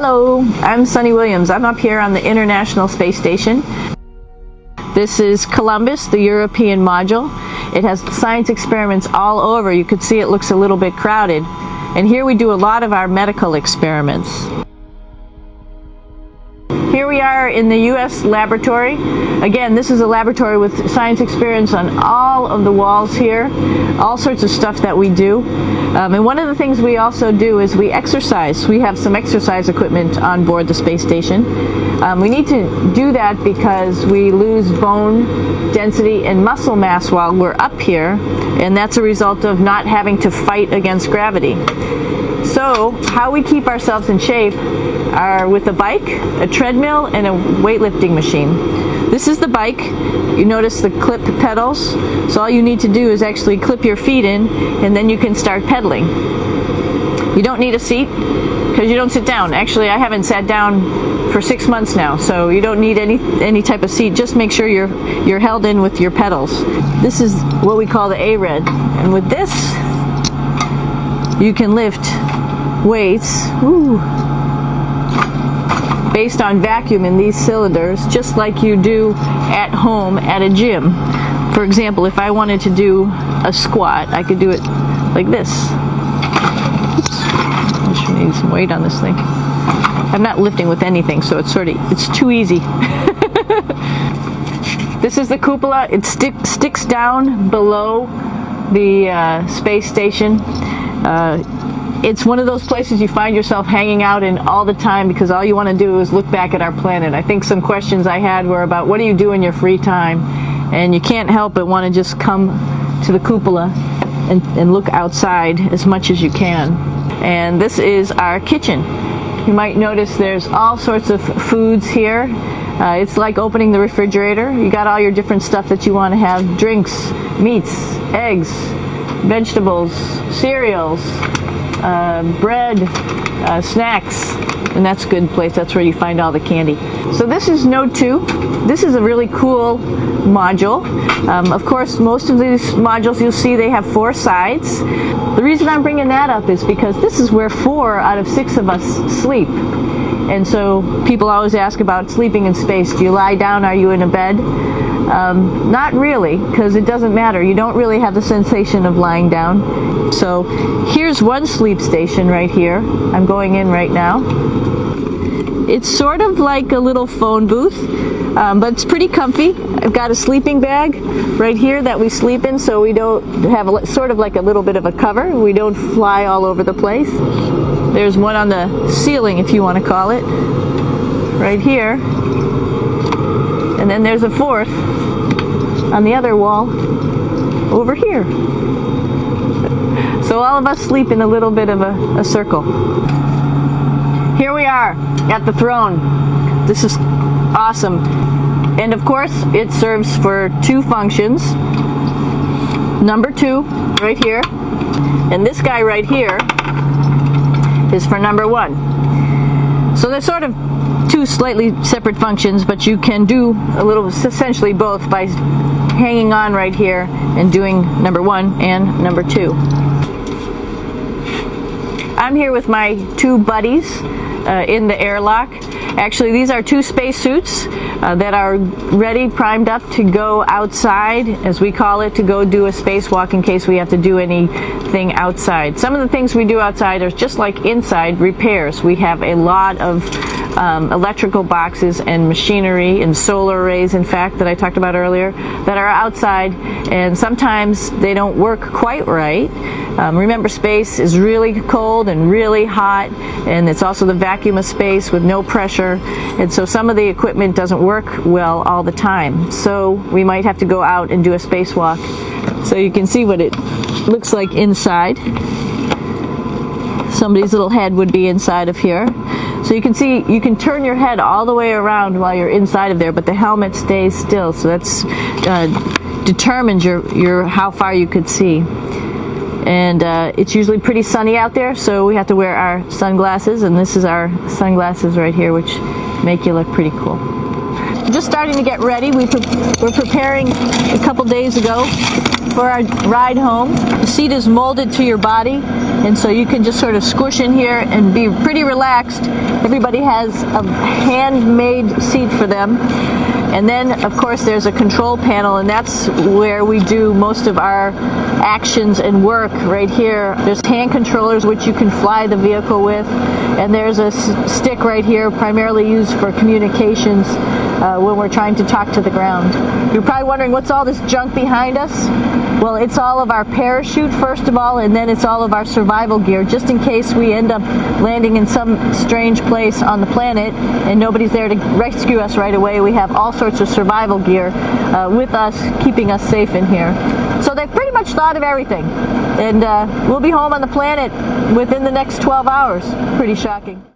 Hello, I'm Sunny Williams. I'm up here on the International Space Station. This is Columbus, the European module. It has science experiments all over. You could see it looks a little bit crowded. And here we do a lot of our medical experiments. Here we are in the U.S. laboratory. Again, this is a laboratory with science experiments on all of the walls here, all sorts of stuff that we do. And one of the things we also do is we exercise. We have some exercise equipment on board the space station. We need to do that because we lose bone density and muscle mass while we're up here, and that's a result of not having to fight against gravity. So, how we keep ourselves in shape are with a bike, a treadmill, and a weightlifting machine. This is the bike. You notice the clip pedals. So all you need to do is actually clip your feet in, and then you can start pedaling. You don't need a seat because you don't sit down. Actually, I haven't sat down for 6 months now, so you don't need any type of seat. Just make sure you're held in with your pedals. This is what we call the A-Red, and with this you can lift weights based on vacuum in these cylinders, just like you do at home at a gym. For example, if I wanted to do a squat, I could do it like this. Oops. I just need some weight on this thing. I'm not lifting with anything, so it's too easy. This is the cupola. It sticks down below the space station. It's one of those places you find yourself hanging out in all the time because all you want to do is look back at our planet. I think some questions I had were about what do you do in your free time, and you can't help but want to just come to the cupola and look outside as much as you can. And this is our kitchen. You might notice there's all sorts of foods here. It's like opening the refrigerator. You got all your different stuff that you want to have: drinks, meats, eggs, vegetables, cereals, bread, snacks, and that's a good place. That's where you find all the candy. So this is Node 2. This is a really cool module. Of course, most of these modules you'll see they have 4 sides. The reason I'm bringing that up is because this is where 4 out of 6 of us sleep. And so people always ask about sleeping in space. Do you lie down? Are you in a bed? Not really, because it doesn't matter. You don't really have the sensation of lying down. So here's one sleep station right here. I'm going in right now. It's sort of like a little phone booth, but it's pretty comfy. I've got a sleeping bag right here that we sleep in, so we don't have sort of like a little bit of a cover. We don't fly all over the place. There's one on the ceiling, if you want to call it, right here. And then there's a 4th on the other wall over here. So all of us sleep in a little bit of a circle. Here we are at the throne. This is awesome. And of course, it serves for 2 functions. Number 2, right here. And this guy right here is for number 1. So they're sort of 2 slightly separate functions, but you can do essentially both by hanging on right here and doing number 1 and number 2. I'm here with my 2 buddies in the airlock. Actually, these are 2 spacesuits that are ready, primed up to go outside, as we call it, to go do a spacewalk in case we have to do anything outside. Some of the things we do outside are just like inside, repairs. We have a lot of electrical boxes and machinery and solar arrays, in fact, that I talked about earlier, that are outside, and sometimes they don't work quite right. Remember, space is really cold and really hot, and it's also the vacuum of space with no pressure, and so some of the equipment doesn't work well all the time. So we might have to go out and do a spacewalk. So you can see what it looks like inside. Somebody's little head would be inside of here. So you can see, you can turn your head all the way around while you're inside of there, but the helmet stays still, so that's determines your how far you could see. And it's usually pretty sunny out there, so we have to wear our sunglasses, and this is our sunglasses right here, which make you look pretty cool. just starting to get ready. We're preparing a couple days ago for our ride home. The seat is molded to your body, and so you can just sort of squish in here and be pretty relaxed. Everybody has a handmade seat for them. And then, of course, there's a control panel, and that's where we do most of our actions and work right here. There's hand controllers which you can fly the vehicle with, and there's a stick right here primarily used for communications when we're trying to talk to the ground. You're probably wondering, what's all this junk behind us? Well, it's all of our parachute, first of all, and then it's all of our survival gear, just in case we end up landing in some strange place on the planet and nobody's there to rescue us right away. We have all sorts of survival gear with us, keeping us safe in here. So they've pretty much thought of everything. And we'll be home on the planet within the next 12 hours. Pretty shocking.